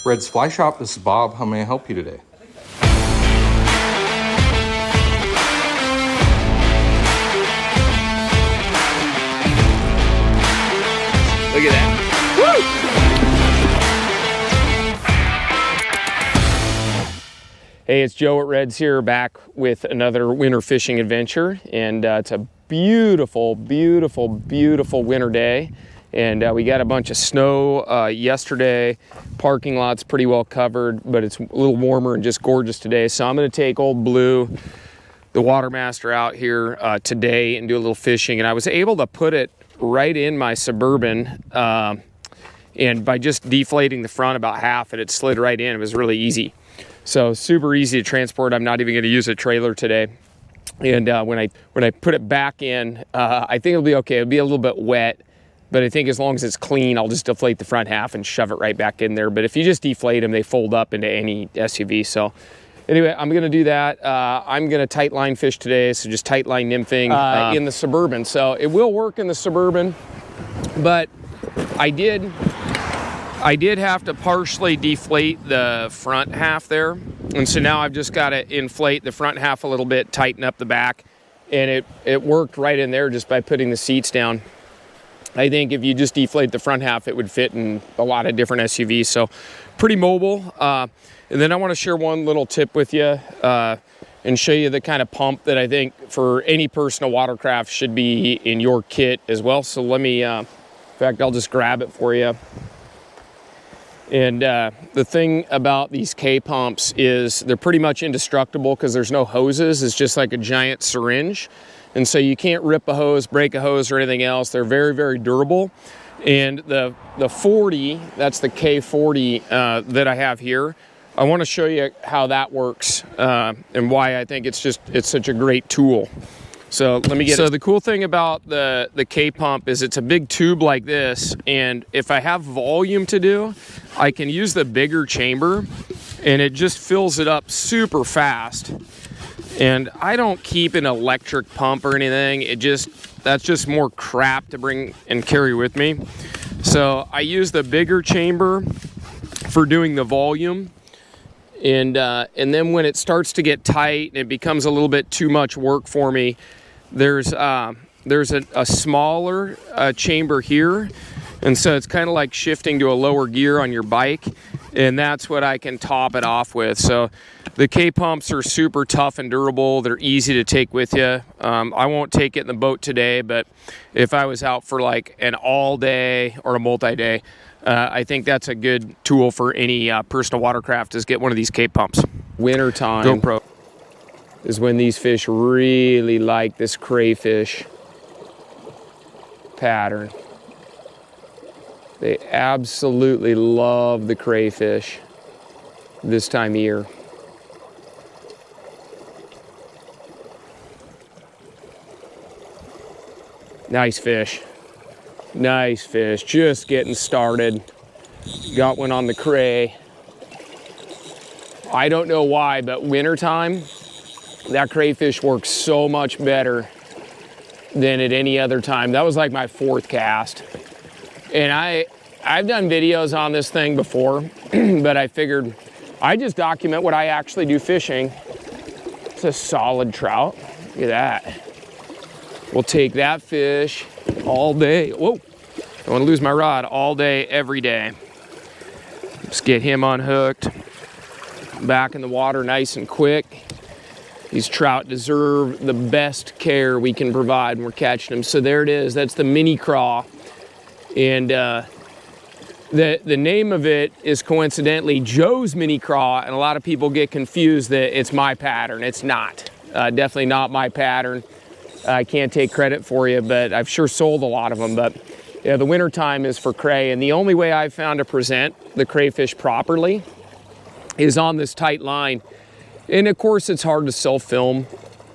Red's Fly Shop, this is Bob. How may I help you today? Look at that. Woo! Hey, it's Joe at Red's here, back with another winter fishing adventure. And it's a beautiful, beautiful, beautiful winter day. And we got a bunch of snow yesterday. Parking lot's pretty well covered, but it's a little warmer and just gorgeous today. So I'm gonna take old Blue, the Watermaster, out here today and do a little fishing. And I was able to put it right in my Suburban, and by just deflating the front about half, it slid right in. It was really easy. So super easy to transport. I'm not even gonna use a trailer today. And when I put it back in, I think it'll be okay. It'll be a little bit wet, but I think as long as it's clean, I'll just deflate the front half and shove it right back in there. But if you just deflate them, they fold up into any SUV. So anyway, I'm gonna do that. I'm gonna tight line fish today, so just tight line nymphing in the Suburban. So it will work in the Suburban, but I did have to partially deflate the front half there. And so now I've just gotta inflate the front half a little bit, tighten up the back, and it worked right in there just by putting the seats down. I think if you just deflate the front half, it would fit in a lot of different SUVs. So pretty mobile. And then I want to share one little tip with you and show you the kind of pump that I think for any personal watercraft should be in your kit as well. So let me, in fact, I'll just grab it for you. And the thing about these K pumps is they're pretty much indestructible because there's no hoses. It's just like a giant syringe. And so you can't rip a hose, break a hose, or anything else. They're very, very durable. And the 40, that's the K40 that I have here. I want to show you how that works and why I think it's such a great tool. So let me get it. So the cool thing about the K pump is it's a big tube like this, and if I have volume to do, I can use the bigger chamber, and it just fills it up super fast. And I don't keep an electric pump or anything. That's just more crap to bring and carry with me. So I use the bigger chamber for doing the volume. And then when it starts to get tight and it becomes a little bit too much work for me, there's a smaller chamber here. And so it's kind of like shifting to a lower gear on your bike. And that's what I can top it off with. So the K pumps are super tough and durable. They're easy to take with you. I won't take it in the boat today, but if I was out for like an all day or a multi-day, I think that's a good tool for any personal watercraft, is get one of these K pumps. Wintertime GoPro is when these fish really like this crayfish pattern. They absolutely love the crayfish this time of year. Nice fish. Nice fish. Just getting started. Got one on the cray. I don't know why, but wintertime, that crayfish works so much better than at any other time. That was like my fourth cast. And I've done videos on this thing before, but I figured I just document what I actually do fishing. It's a solid trout. Look at that. We'll take that fish all day. Whoa, don't want to lose my rod. All day, every day. Just get him unhooked, back in the water nice and quick. These trout deserve the best care we can provide when we're catching them. So there it is. That's the mini Craw. And the name of it is coincidentally Joe's Mini Craw, and a lot of people get confused that it's my pattern. It's not. Definitely not my pattern. I can't take credit for you, but I've sure sold a lot of them. But yeah, the winter time is for cray, and the only way I've found to present the crayfish properly is on this tight line. And of course, it's hard to self-film,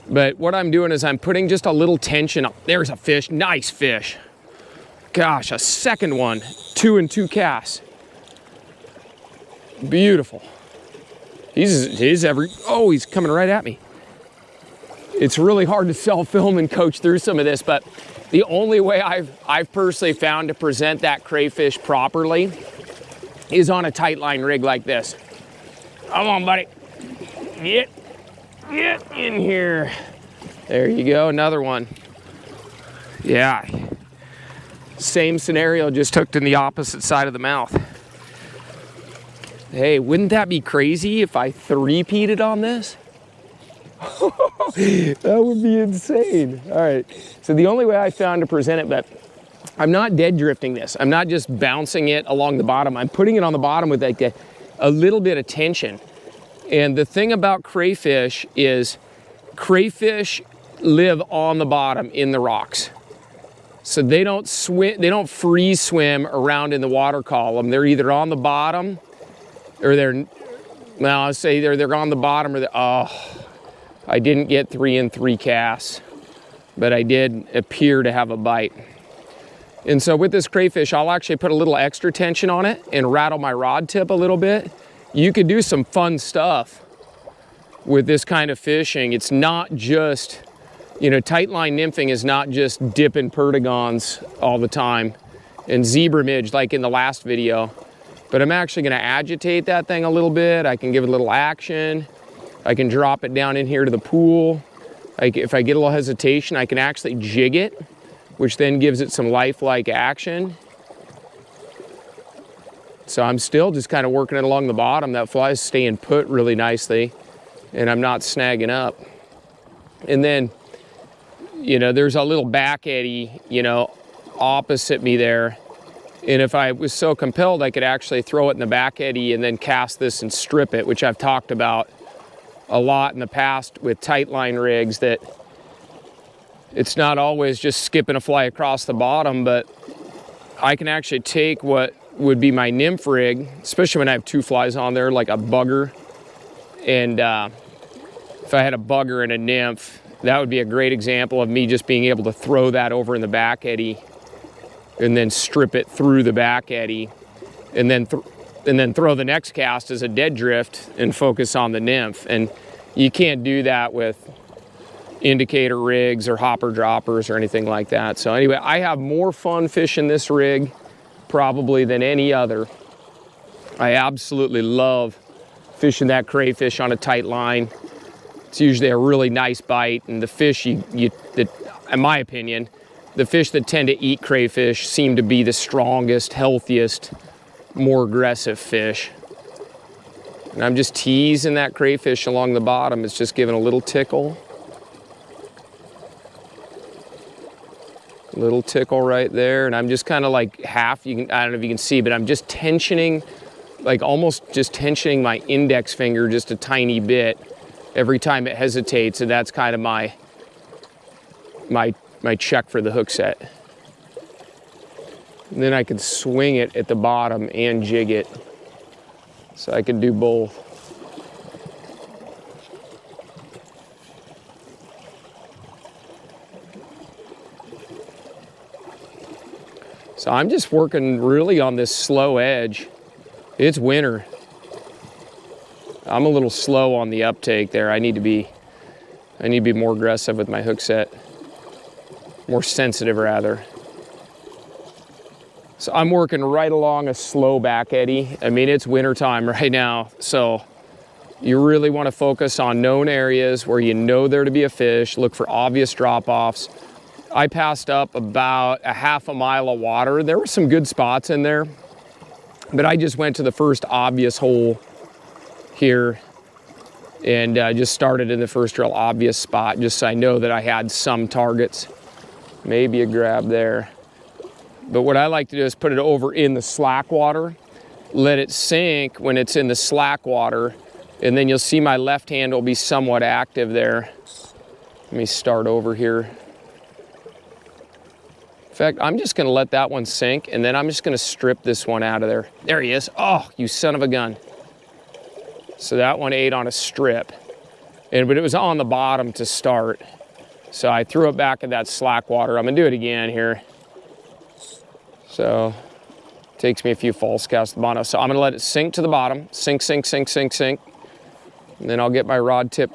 but what I'm doing is I'm putting just a little tension up. There's a fish, nice fish. Gosh, a second one, 2 and 2 casts. Beautiful. He's coming right at me. It's really hard to self-film and coach through some of this, but the only way I've personally found to present that crayfish properly is on a tight line rig like this. Come on, buddy. Get in here. There you go, another one. Yeah. Same scenario, just hooked in the opposite side of the mouth. Hey, wouldn't that be crazy if I three-peated on this? That would be insane. All right, so the only way I found to present it, but I'm not dead drifting this. I'm not just bouncing it along the bottom. I'm putting it on the bottom with like a little bit of tension. And the thing about crayfish is crayfish live on the bottom in the rocks. So they don't swim, they don't freeze swim around in the water column. They're either on the bottom or I'll say they're on the bottom or I didn't get 3 in 3 casts, but I did appear to have a bite. And so with this crayfish, I'll actually put a little extra tension on it and rattle my rod tip a little bit. You could do some fun stuff with this kind of fishing. It's not just, tight line nymphing is not just dipping perdigons all the time and zebra midge like in the last video, but I'm actually gonna agitate that thing a little bit. I can give it a little action. I can drop it down in here to the pool. If I get a little hesitation, I can actually jig it, which then gives it some lifelike action. So I'm still just kind of working it along the bottom. That fly is staying put really nicely and I'm not snagging up. And then, there's a little back eddy, opposite me there. And if I was so compelled, I could actually throw it in the back eddy and then cast this and strip it, which I've talked about a lot in the past with tight line rigs, that it's not always just skipping a fly across the bottom, but I can actually take what would be my nymph rig, especially when I have 2 flies on there, like a bugger. And if I had a bugger and a nymph, that would be a great example of me just being able to throw that over in the back eddy and then strip it through the back eddy and then throw the next cast as a dead drift and focus on the nymph. And you can't do that with indicator rigs or hopper droppers or anything like that. So anyway, I have more fun fishing this rig probably than any other. I absolutely love fishing that crayfish on a tight line. It's usually a really nice bite, and the fish that, in my opinion, the fish that tend to eat crayfish seem to be the strongest, healthiest, more aggressive fish. And I'm just teasing that crayfish along the bottom. It's just giving a little tickle. Little tickle right there. And I'm just kind of like I don't know if you can see, but I'm just tensioning, like almost just tensioning my index finger just a tiny bit every time it hesitates. And that's kind of my check for the hook set. And then I could swing it at the bottom and jig it. So I could do both. So I'm just working really on this slow edge. It's winter. I'm a little slow on the uptake there. I need to be more aggressive with my hook set. More sensitive rather. So I'm working right along a slow back eddy. I mean, it's winter time right now, so you really want to focus on known areas where you know there to be a fish. Look for obvious drop-offs. I passed up about a half a mile of water. There were some good spots in there, but I just went to the first obvious hole here and just started in the first real obvious spot, just so I know that I had some targets. Maybe a grab there. But what I like to do is put it over in the slack water, let it sink when it's in the slack water, and then you'll see my left hand will be somewhat active there. Let me start over here. In fact, I'm just gonna let that one sink, and then I'm just gonna strip this one out of there. There he is. Oh, you son of a gun. So that one ate on a strip, but it was on the bottom to start. So I threw it back in that slack water. I'm gonna do it again here. So takes me a few false casts to the bottom. So I'm gonna let it sink to the bottom. Sink, sink, sink, sink, sink. And then I'll get my rod tip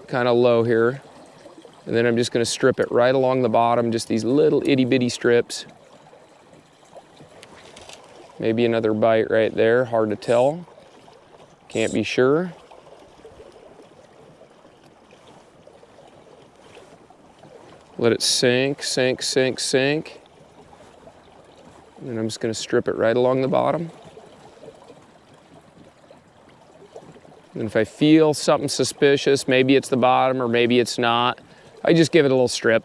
kind of low here. And then I'm just gonna strip it right along the bottom, just these little itty bitty strips. Maybe another bite right there, hard to tell. Can't be sure. Let it sink, sink, sink, sink. And I'm just gonna strip it right along the bottom. And if I feel something suspicious, maybe it's the bottom or maybe it's not, I just give it a little strip.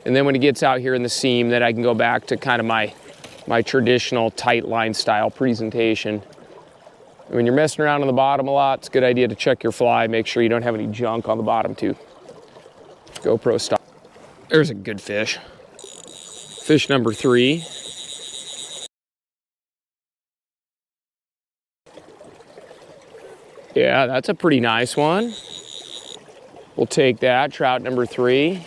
And then when it gets out here in the seam, then I can go back to kind of my traditional tight line style presentation. When you're messing around on the bottom a lot, it's a good idea to check your fly, make sure you don't have any junk on the bottom too. GoPro stop. There's a good fish. Fish number 3. Yeah, that's a pretty nice one. We'll take that, trout number 3.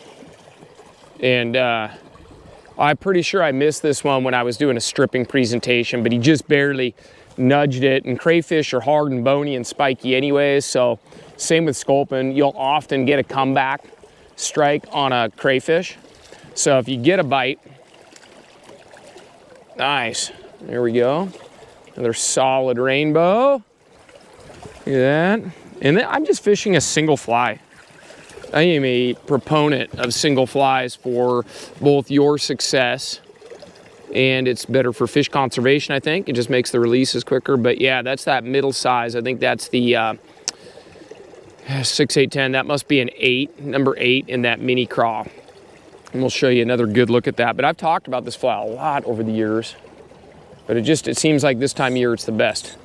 And I'm pretty sure I missed this one when I was doing a stripping presentation, but he just barely nudged it. And crayfish are hard and bony and spiky anyways, so same with sculpin. You'll often get a comeback strike on a crayfish. So if you get a bite, nice, there we go. Another solid rainbow. Look at that. And then I'm just fishing a single fly. I am a proponent of single flies for both your success and it's better for fish conservation, I think. It just makes the releases quicker. But yeah, that's that middle size. I think that's the 6, 8, 10. That must be an 8, number 8 in that mini craw. And we'll show you another good look at that. But I've talked about this fly a lot over the years. But it seems like this time of year it's the best.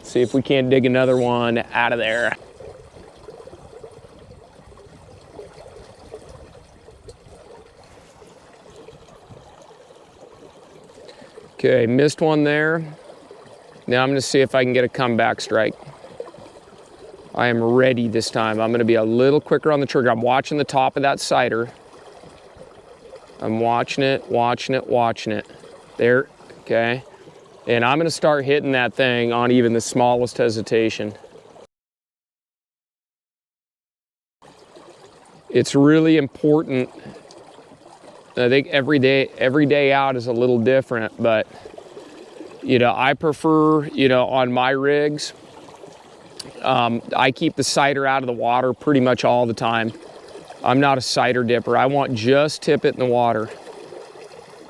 See if we can't dig another one out of there. Okay, missed one there. Now I'm gonna see if I can get a comeback strike. I am ready this time. I'm gonna be a little quicker on the trigger. I'm watching the top of that sighter. I'm watching it, watching it, watching it. There, okay. And I'm gonna start hitting that thing on even the smallest hesitation. It's really important. I think every day out is a little different, but you know, I prefer, you know, on my rigs, I keep the sighter out of the water pretty much all the time. I'm not a sighter dipper. I want just tip it in the water.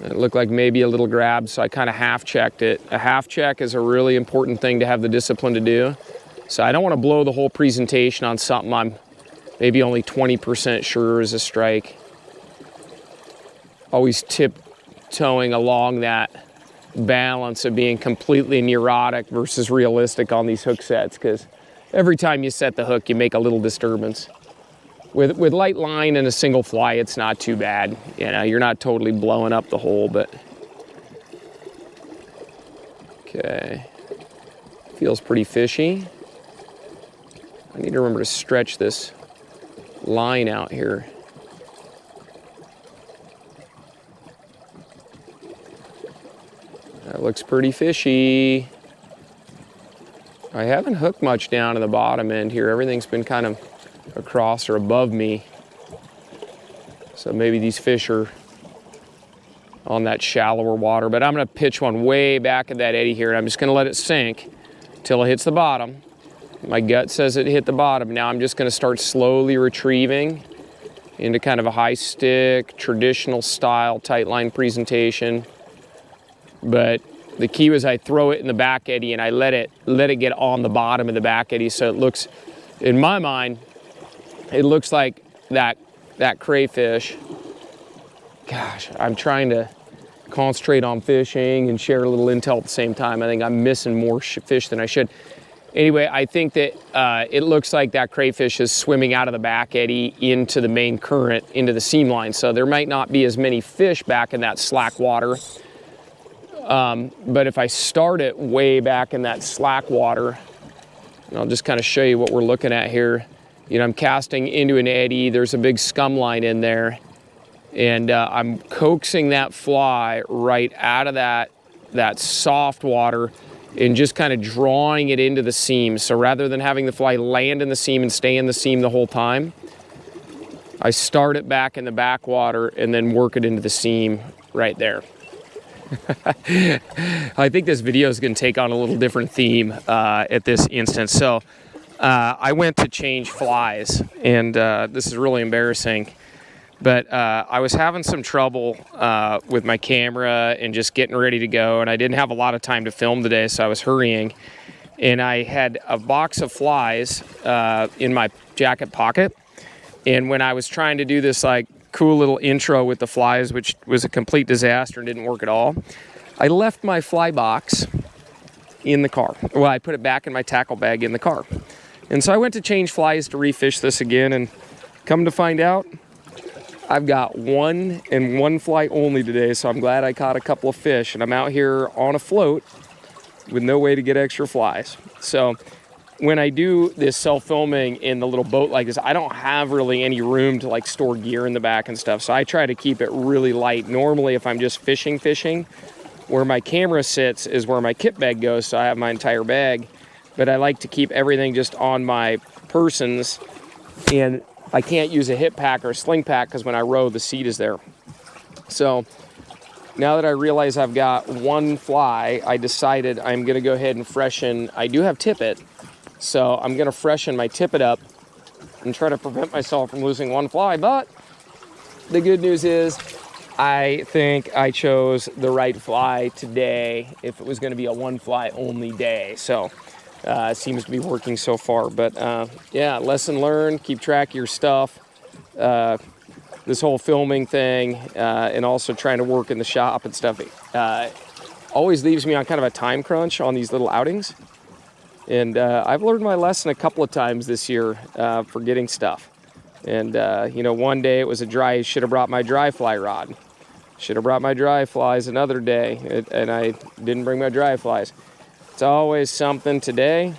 It looked like maybe a little grab, so I kind of half checked it. A half check is a really important thing to have the discipline to do. So I don't want to blow the whole presentation on something I'm maybe only 20% sure is a strike. Always tiptoeing along that balance of being completely neurotic versus realistic on these hook sets, because every time you set the hook, you make a little disturbance. With light line and a single fly, it's not too bad. You know, you're not totally blowing up the hole, but okay. Feels pretty fishy. I need to remember to stretch this line out here. That looks pretty fishy. I haven't hooked much down to the bottom end here. Everything's been kind of across or above me. So maybe these fish are on that shallower water, but I'm gonna pitch one way back at that eddy here, and I'm just gonna let it sink till it hits the bottom. My gut says it hit the bottom. Now I'm just gonna start slowly retrieving into kind of a high stick, traditional style tight line presentation. But the key was I throw it in the back eddy and I let it get on the bottom of the back eddy, so it looks, in my mind, it looks like that crayfish. Gosh, I'm trying to concentrate on fishing and share a little intel at the same time. I think I'm missing more fish than I should. Anyway, I think that it looks like that crayfish is swimming out of the back eddy into the main current, into the seam line. So there might not be as many fish back in that slack water. But if I start it way back in that slack water, and I'll just kind of show you what we're looking at here. You know, I'm casting into an eddy. There's a big scum line in there. And I'm coaxing that fly right out of that soft water and just kind of drawing it into the seam. So rather than having the fly land in the seam and stay in the seam the whole time, I start it back in the backwater and then work it into the seam right there. I think this video is going to take on a little different theme at this instance. So I went to change flies, and this is really embarrassing, but I was having some trouble with my camera and just getting ready to go, and I didn't have a lot of time to film today, so I was hurrying, and I had a box of flies in my jacket pocket, and when I was trying to do this like cool little intro with the flies, which was a complete disaster and didn't work at all, I left my fly box in the car. Well, I put it back in my tackle bag in the car. And so I went to change flies to refish this again, and come to find out, I've got one and one fly only today, so I'm glad I caught a couple of fish, and I'm out here on a float with no way to get extra flies. So when I do this self-filming in the little boat like this, I don't have really any room to like store gear in the back and stuff, so I try to keep it really light. Normally, if I'm just fishing, where my camera sits is where my kit bag goes, so I have my entire bag, but I like to keep everything just on my persons, and I can't use a hip pack or a sling pack because when I row, the seat is there. So now that I realize I've got one fly, I decided I'm going to go ahead and freshen. I do have tippet, so I'm going to freshen my tippet up and try to prevent myself from losing one fly. But the good news is I think I chose the right fly today if it was going to be a one fly only day. So it seems to be working so far. But yeah, lesson learned, keep track of your stuff. This whole filming thing and also trying to work in the shop and stuff always leaves me on kind of a time crunch on these little outings. And I've learned my lesson a couple of times this year forgetting stuff. And, you know, one day it was should have brought my dry fly rod. Should have brought my dry flies another day, and I didn't bring my dry flies. It's always something. Today,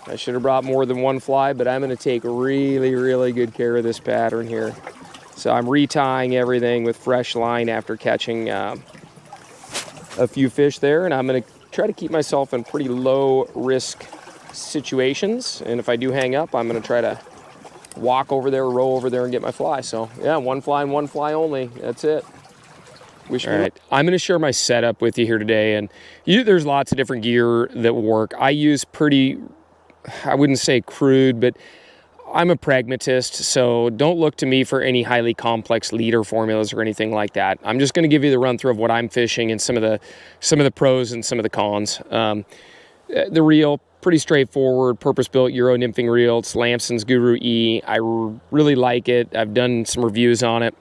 I should have brought more than one fly, but I'm going to take really, really good care of this pattern here. So I'm retying everything with fresh line after catching a few fish there, and I'm going to try to keep myself in pretty low risk situations, and if I do hang up, I'm going to try to walk over there, row over there, and get my fly. So yeah, one fly and one fly only. That's it. All right, I'm going to share my setup with you here today, and there's lots of different gear that will work. I use pretty, I wouldn't say crude, but I'm a pragmatist, so don't look to me for any highly complex leader formulas or anything like that. I'm just going to give you the run through of what I'm fishing and some of the pros and some of the cons. The reel, pretty straightforward, purpose-built Euro nymphing reel. It's Lamson's Guru E. I really like it. I've done some reviews on it.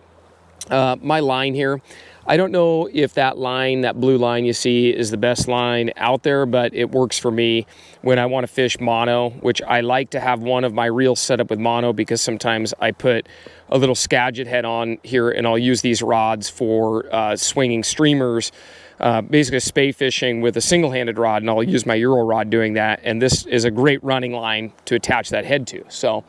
My line here, I don't know if that line, that blue line you see, is the best line out there, but it works for me when I want to fish mono, which I like to have one of my reels set up with mono because sometimes I put a little Skagit head on here and I'll use these rods for swinging streamers, basically spay fishing with a single-handed rod, and I'll use my Euro rod doing that, and this is a great running line to attach that head to. So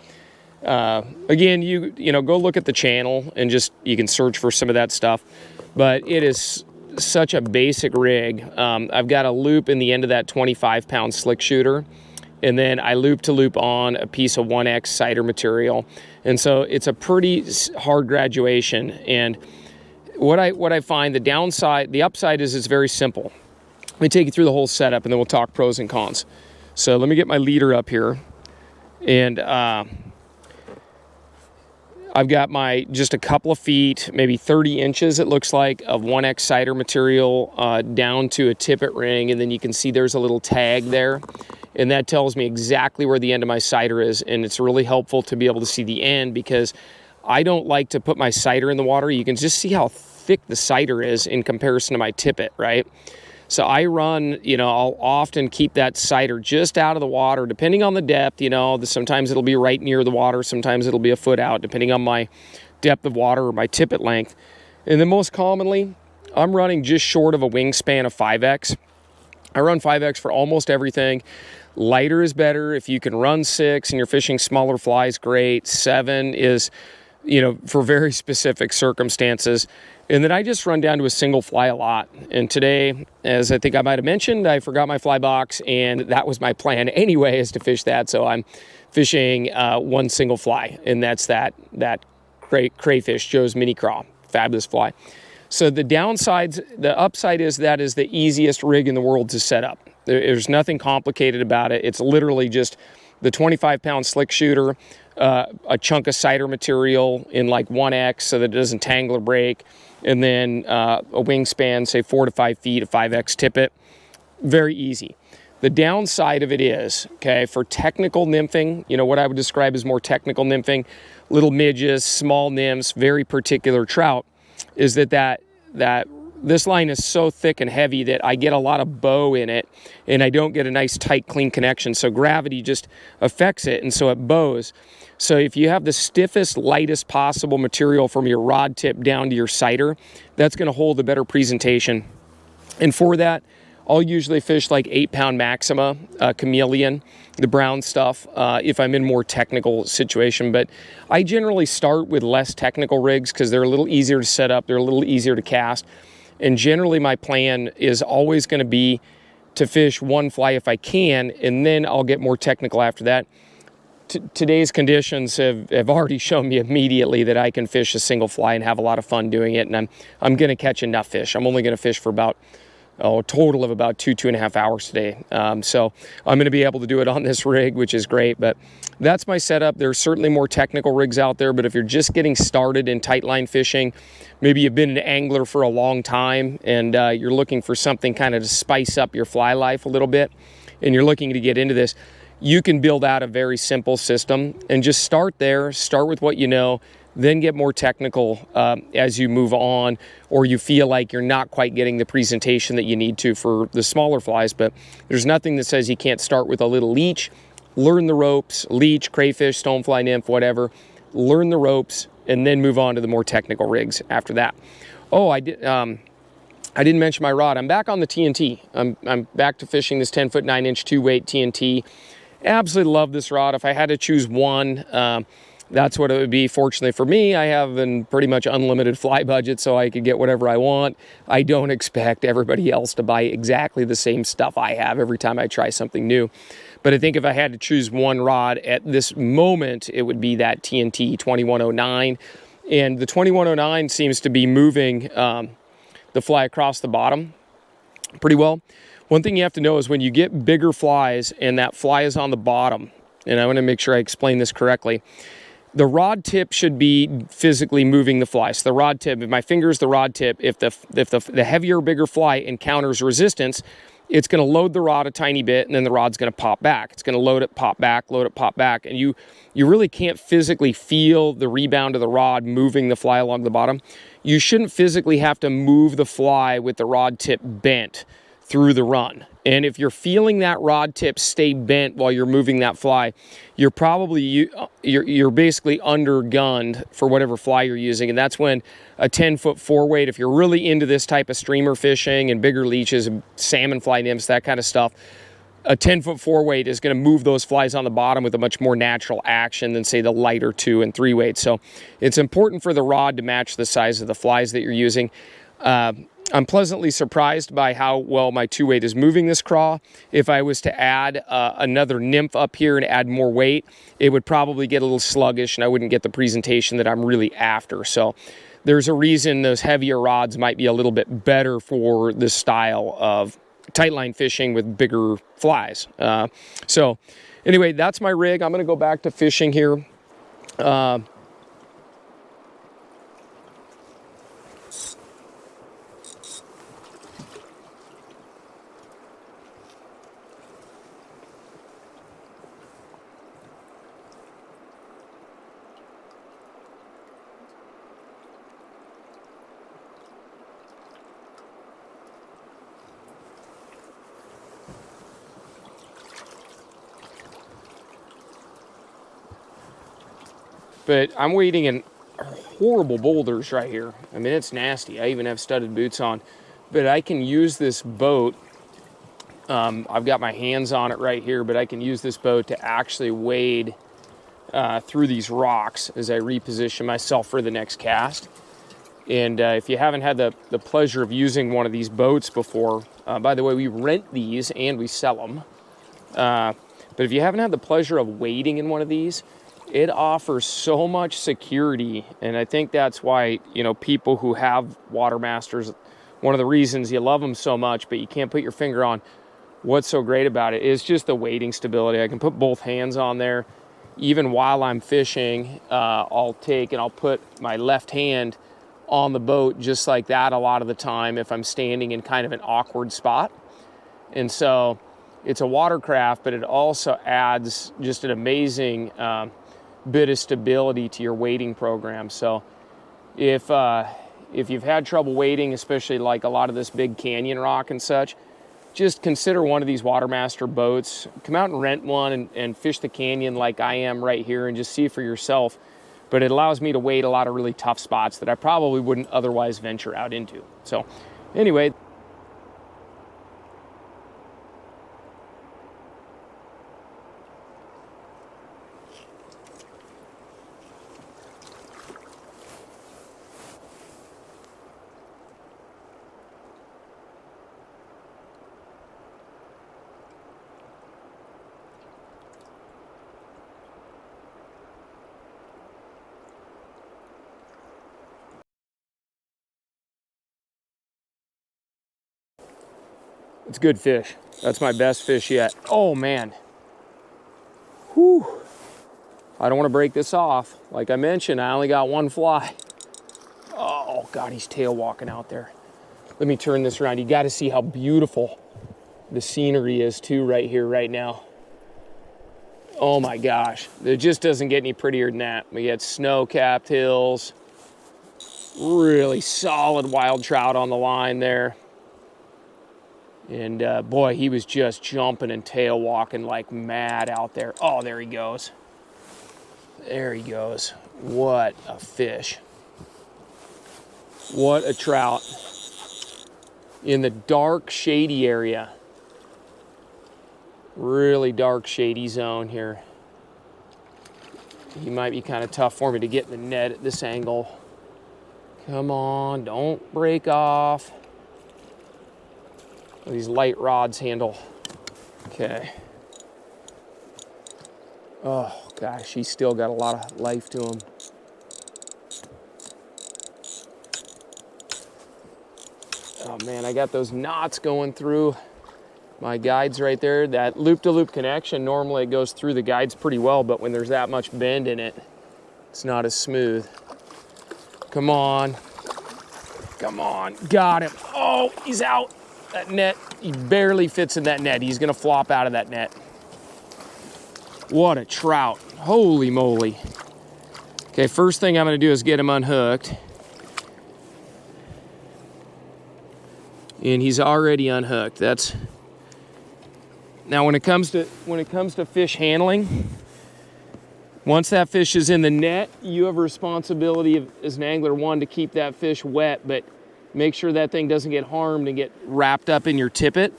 again, you know, go look at the channel and you can search for some of that stuff. But it is such a basic rig. I've got a loop in the end of that 25-pound slick shooter, and then I loop to loop on a piece of 1X cider material. And so it's a pretty hard graduation. And what I find, the upside is it's very simple. Let me take you through the whole setup, and then we'll talk pros and cons. So let me get my leader up here, and I've got just a couple of feet, maybe 30 inches, it looks like, of 1X cider material down to a tippet ring, and then you can see there's a little tag there, and that tells me exactly where the end of my cider is, and it's really helpful to be able to see the end because I don't like to put my cider in the water. You can just see how thick the cider is in comparison to my tippet, right? So I run, you know, I'll often keep that cider just out of the water, depending on the depth, you know, sometimes it'll be right near the water, sometimes it'll be a foot out, depending on my depth of water or my tippet length. And then most commonly, I'm running just short of a wingspan of 5X. I run 5X for almost everything. Lighter is better. If you can run 6 and you're fishing smaller flies, great. 7 is, you know, for very specific circumstances. And then I just run down to a single fly a lot. And today, as I think I might have mentioned, I forgot my fly box, and that was my plan anyway, is to fish that. So I'm fishing one single fly, and that's that crayfish, Joe's Mini Craw. Fabulous fly. So the downsides, the upside is that is the easiest rig in the world to set up. There's nothing complicated about it. It's literally just the 25-pound slick shooter, a chunk of cider material in like 1X so that it doesn't tangle or break, and then a wingspan, say 4 to 5 feet, a 5X tippet. Very easy. The downside of it is, okay, for technical nymphing, you know, what I would describe as more technical nymphing, little midges, small nymphs, very particular trout, is that this line is so thick and heavy that I get a lot of bow in it and I don't get a nice tight clean connection. So gravity just affects it, and so it bows. So if you have the stiffest, lightest possible material from your rod tip down to your cider, that's going to hold a better presentation. And for that, I'll usually fish like 8-pound Maxima, Chameleon, the brown stuff, if I'm in more technical situation. But I generally start with less technical rigs because they're a little easier to set up, they're a little easier to cast. And generally my plan is always going to be to fish one fly if I can, and then I'll get more technical after that. Today's conditions have already shown me immediately that I can fish a single fly and have a lot of fun doing it, and I'm going to catch enough fish. I'm only going to fish for about a total of about 2.5 hours today. So I'm going to be able to do it on this rig, which is great. But that's my setup. There's certainly more technical rigs out there, but if you're just getting started in tight line fishing, maybe you've been an angler for a long time and you're looking for something kind of to spice up your fly life a little bit, and you're looking to get into this, you can build out a very simple system and just start there, start with what you know, then get more technical as you move on, or you feel like you're not quite getting the presentation that you need to for the smaller flies. But there's nothing that says you can't start with a little leech, learn the ropes, leech, crayfish, stonefly nymph, whatever, learn the ropes, and then move on to the more technical rigs after that. Oh, I didn't mention my rod. I'm back on the TNT. I'm back to fishing this 10-foot 9-inch 2-weight TNT. Absolutely love this rod. If I had to choose one, that's what it would be. Fortunately for me, I have a pretty much unlimited fly budget, so I could get whatever I want. I don't expect everybody else to buy exactly the same stuff I have every time I try something new. But I think if I had to choose one rod at this moment, it would be that TNT 2109. And the 2109 seems to be moving the fly across the bottom pretty well. One thing you have to know is when you get bigger flies and that fly is on the bottom, and I want to make sure I explain this correctly, the rod tip should be physically moving the fly. So the rod tip, if my finger is the rod tip, if the heavier, bigger fly encounters resistance, it's going to load the rod a tiny bit, and then the rod's going to pop back. It's going to load it, pop back, load it, pop back. And you really can't physically feel the rebound of the rod moving the fly along the bottom. You shouldn't physically have to move the fly with the rod tip bent through the run. And if you're feeling that rod tip stay bent while you're moving that fly, you're probably you're basically undergunned for whatever fly you're using. And that's when a 10-foot 4-weight, if you're really into this type of streamer fishing and bigger leeches, salmon fly nymphs, that kind of stuff, a 10-foot 4-weight is going to move those flies on the bottom with a much more natural action than, say, the lighter 2 and 3 weights. So it's important for the rod to match the size of the flies that you're using. I'm pleasantly surprised by how well my 2-weight is moving this craw. If I was to add another nymph up here and add more weight, it would probably get a little sluggish and I wouldn't get the presentation that I'm really after. So there's a reason those heavier rods might be a little bit better for this style of tightline fishing with bigger flies. So anyway, that's my rig. I'm going to go back to fishing here. But I'm wading in horrible boulders right here. I mean, it's nasty. I even have studded boots on. But I can use this boat. I've got my hands on it right here, but I can use this boat to actually wade through these rocks as I reposition myself for the next cast. And if you haven't had the pleasure of using one of these boats before, by the way, we rent these and we sell them. But if you haven't had the pleasure of wading in one of these, it offers so much security. And I think that's why, you know, people who have Watermasters, one of the reasons you love them so much, but you can't put your finger on what's so great about it, is just the weighting stability. I can put both hands on there. Even while I'm fishing, I'll put my left hand on the boat just like that a lot of the time if I'm standing in kind of an awkward spot. And so it's a watercraft, but it also adds just an amazing bit of stability to your weighting program. So if you've had trouble weighting, especially like a lot of this big canyon rock and such, just consider one of these Watermaster boats. Come out and rent one and fish the canyon like I am right here and just see for yourself. But it allows me to wade a lot of really tough spots that I probably wouldn't otherwise venture out into. So anyway. It's good fish. That's my best fish yet. Oh man. Whew. I don't want to break this off. Like I mentioned, I only got one fly. Oh God, he's tail walking out there. Let me turn this around. You got to see how beautiful the scenery is too right here, right now. Oh my gosh. It just doesn't get any prettier than that. We got snow-capped hills. Really solid wild trout on the line there. And boy, he was just jumping and tail walking like mad out there. Oh, there he goes. There he goes. What a fish. What a trout. In the dark, shady area. Really dark, shady zone here. He might be kind of tough for me to get in the net at this angle. Come on, don't break off. These light rods handle. Okay. Oh gosh, he's still got a lot of life to him. Oh man, I got those knots going through my guides right there. That loop-to-loop connection, normally it goes through the guides pretty well, but when there's that much bend in it, it's not as smooth. Come on. Come on, got him. Oh, he's out. That net, he barely fits in that net. He's gonna flop out of that net. What a trout, holy moly. Okay, first thing I'm gonna do is get him unhooked. And he's already unhooked. That's, now when it comes to fish handling, once that fish is in the net, you have a responsibility as an angler, one, to keep that fish wet, but make sure that thing doesn't get harmed and get wrapped up in your tippet.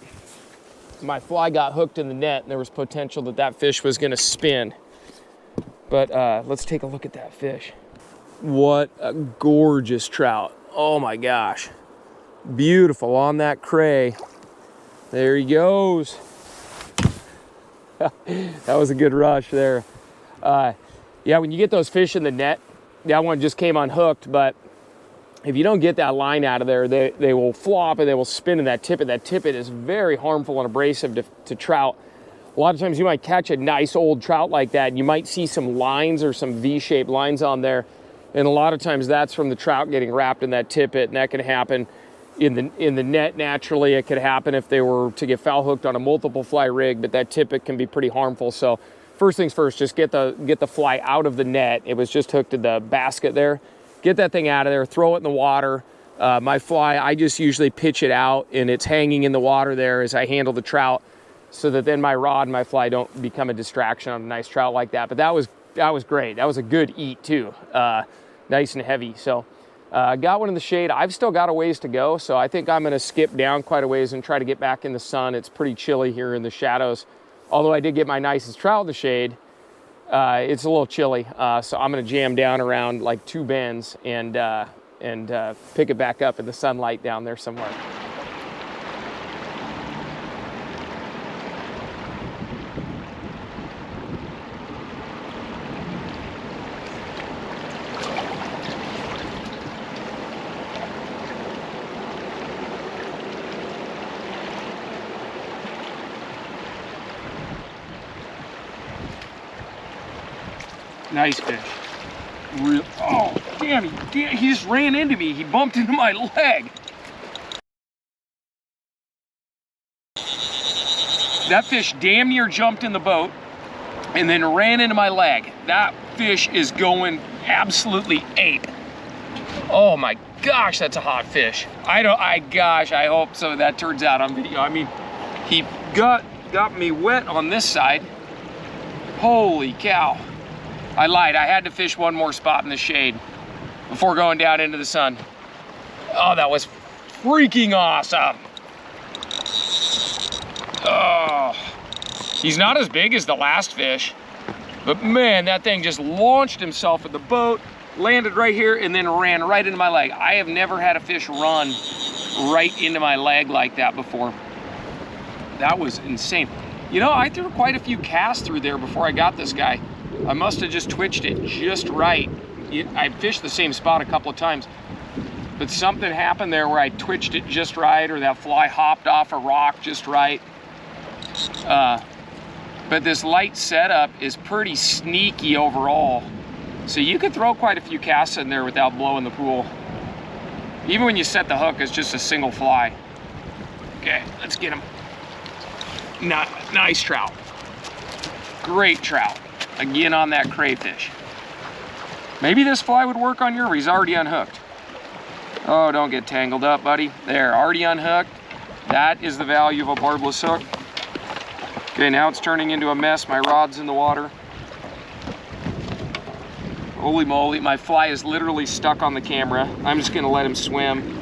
My fly got hooked in the net and there was potential that that fish was gonna spin. But let's take a look at that fish. What a gorgeous trout. Oh my gosh. Beautiful on that cray. There he goes. That was a good rush there. Yeah, when you get those fish in the net, that one just came unhooked, but if you don't get that line out of there, they will flop and they will spin in that tippet. That tippet is very harmful and abrasive to trout. A lot of times you might catch a nice old trout like that and you might see some lines or some V-shaped lines on there. And a lot of times that's from the trout getting wrapped in that tippet, and that can happen in the net naturally. It could happen if they were to get foul hooked on a multiple fly rig, but that tippet can be pretty harmful. So first things first, just get the fly out of the net. It was just hooked to the basket there. Get that thing out of there, throw it in the water. My fly, I just usually pitch it out and it's hanging in the water there as I handle the trout, so that then my rod and my fly don't become a distraction on a nice trout like that. But that was great. That was a good eat too, nice and heavy. So got one in the shade. I've still got a ways to go, so I think I'm gonna skip down quite a ways and try to get back in the sun. It's pretty chilly here in the shadows. Although I did get my nicest trout in the shade, it's a little chilly, so I'm gonna jam down around like 2 bends and pick it back up in the sunlight down there somewhere. Nice fish. Real, oh, damn, he just ran into me. He bumped into my leg. That fish damn near jumped in the boat and then ran into my leg. That fish is going absolutely ape. Oh my gosh, that's a hot fish. I hope so that turns out on video. I mean, he got me wet on this side. Holy cow. I lied, I had to fish one more spot in the shade before going down into the sun. Oh, that was freaking awesome. Oh, he's not as big as the last fish, but man, that thing just launched himself at the boat, landed right here, and then ran right into my leg. I have never had a fish run right into my leg like that before. That was insane. You know, I threw quite a few casts through there before I got this guy. I must have just twitched it just right. I fished the same spot a couple of times, but something happened there where I twitched it just right, or that fly hopped off a rock just right. But this light setup is pretty sneaky overall. So you could throw quite a few casts in there without blowing the pool. Even when you set the hook, it's just a single fly. Okay, let's get him. Nice trout. Great trout. Again on that crayfish. Maybe this fly would work on your, he's already unhooked. Oh, don't get tangled up, buddy. There, already unhooked. That is the value of a barbless hook. Okay, now it's turning into a mess. My rod's in the water. Holy moly, my fly is literally stuck on the camera. I'm just gonna let him swim.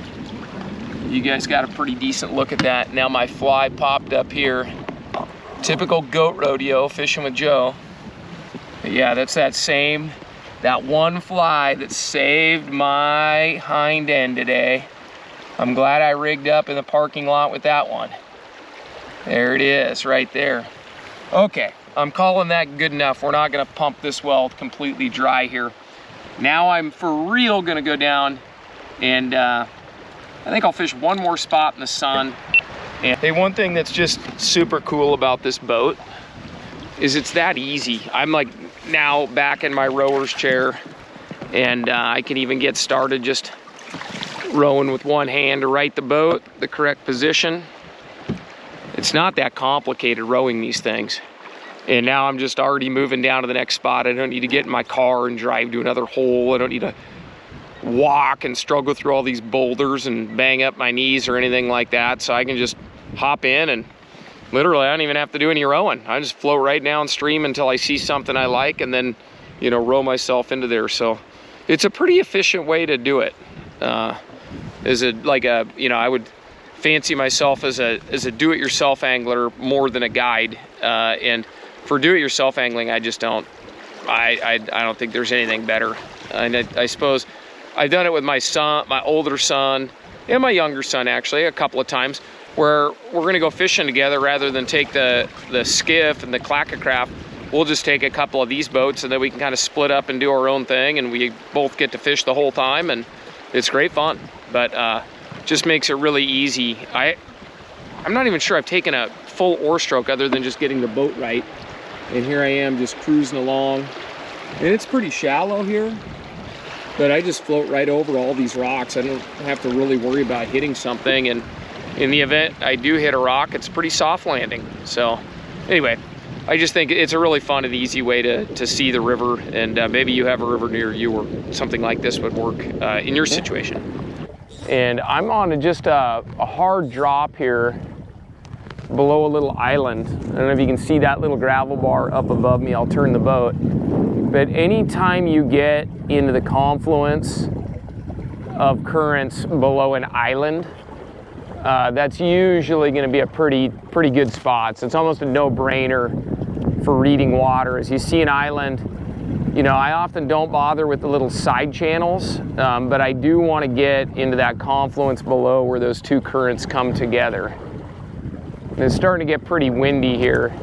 You guys got a pretty decent look at that. Now my fly popped up here. Typical goat rodeo, fishing with Joe. But yeah, that's that one fly that saved my hind end today. I'm glad I rigged up in the parking lot with that one. There it is, right there. Okay, I'm calling that good enough. We're not gonna pump this well completely dry here. Now I'm for real gonna go down and I think I'll fish one more spot in the sun. And hey, one thing that's just super cool about this boat is it's that easy. I'm like now back in my rower's chair, and I can even get started just rowing with one hand to right the boat, the correct position. It's not that complicated rowing these things. And now I'm just already moving down to the next spot. I don't need to get in my car and drive to another hole. I don't need to walk and struggle through all these boulders and bang up my knees or anything like that. So I can just hop in and literally I don't even have to do any rowing. I just float right downstream until I see something I like and then, you know, row myself into there. So it's a pretty efficient way to do it. Is it like a, you know, I would fancy myself as a do-it-yourself angler more than a guide. And for do-it-yourself angling, I just don't, I don't think there's anything better. And I suppose I've done it with my son, my older son, and my younger son actually a couple of times, where we're gonna go fishing together rather than take the skiff and the clackacraft. We'll just take a couple of these boats and then we can kind of split up and do our own thing, and we both get to fish the whole time, and it's great fun. But just makes it really easy. I'm not even sure I've taken a full oar stroke other than just getting the boat right. And here I am just cruising along. And it's pretty shallow here, but I just float right over all these rocks. I don't have to really worry about hitting something. And in the event I do hit a rock, it's pretty soft landing. So anyway, I just think it's a really fun and easy way to see the river. And maybe you have a river near you or something like this would work in your situation. And I'm on just a hard drop here below a little island. I don't know if you can see that little gravel bar up above me. I'll turn the boat. But anytime you get into the confluence of currents below an island, that's usually going to be a pretty good spot. So it's almost a no-brainer for reading water. As you see an island, you know, I often don't bother with the little side channels, but I do want to get into that confluence below where those two currents come together. And it's starting to get pretty windy here.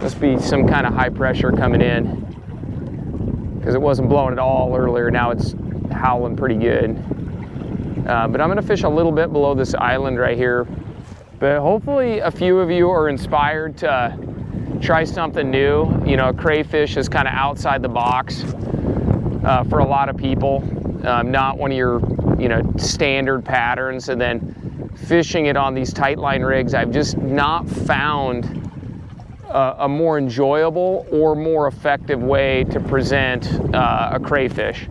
Must be some kind of high pressure coming in, because it wasn't blowing at all earlier. Now it's howling pretty good. But I'm gonna fish a little bit below this island right here. But hopefully a few of you are inspired to try something new. You know, crayfish is kind of outside the box for a lot of people. Not one of your, you know, standard patterns. And then fishing it on these tight line rigs, I've just not found a more enjoyable or more effective way to present a crayfish.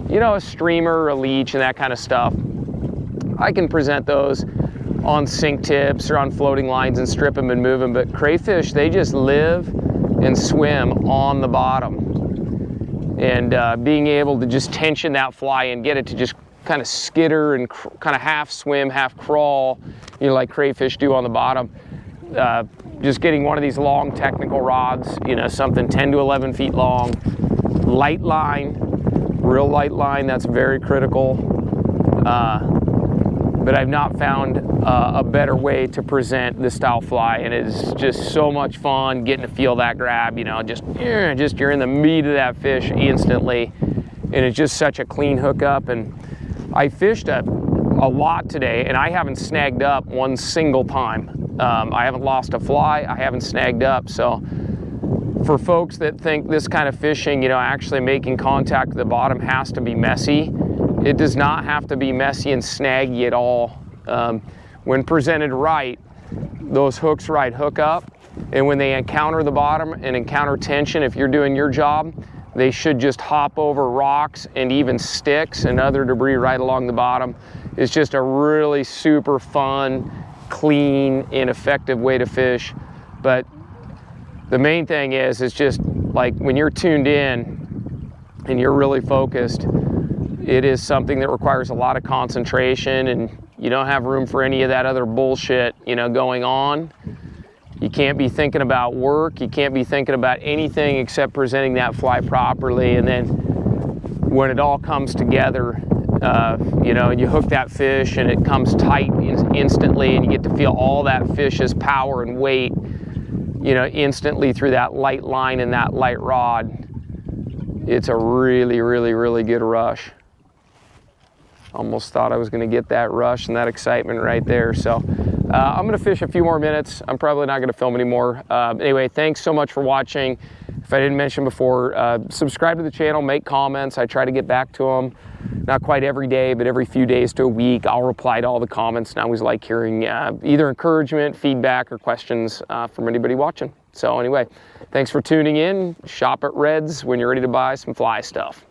You know, a streamer, a leech, and that kind of stuff, I can present those on sink tips or on floating lines and strip them and move them, but crayfish, they just live and swim on the bottom. And being able to just tension that fly and get it to just kind of skitter and kind of half swim, half crawl, you know, like crayfish do on the bottom. Just getting one of these long technical rods, you know, something 10 to 11 feet long, light line, real light line, that's very critical. But I've not found a better way to present this style fly, and it is just so much fun getting to feel that grab, you know, just you're in the meat of that fish instantly, and it's just such a clean hookup. And I fished a lot today, and I haven't snagged up one single time. I haven't lost a fly, I haven't snagged up. So for folks that think this kind of fishing, you know, actually making contact at the bottom has to be messy, it does not have to be messy and snaggy at all. When presented right, those hooks right hook up, and when they encounter the bottom and encounter tension, if you're doing your job, they should just hop over rocks and even sticks and other debris right along the bottom. It's just a really super fun, clean, and effective way to fish. But the main thing is, it's just like when you're tuned in and you're really focused, it is something that requires a lot of concentration, and you don't have room for any of that other bullshit, you know, going on. You can't be thinking about work. You can't be thinking about anything except presenting that fly properly. And then when it all comes together, you know, and you hook that fish and it comes tight instantly, and you get to feel all that fish's power and weight, you know, instantly through that light line and that light rod. It's a really, really, really good rush. Almost thought I was going to get that rush and that excitement right there. So I'm going to fish a few more minutes. I'm probably not going to film anymore. Anyway, thanks so much for watching. If I didn't mention before, subscribe to the channel, make comments. I try to get back to them. Not quite every day, but every few days to a week, I'll reply to all the comments. And I always like hearing either encouragement, feedback, or questions from anybody watching. So anyway, thanks for tuning in. Shop at Red's when you're ready to buy some fly stuff.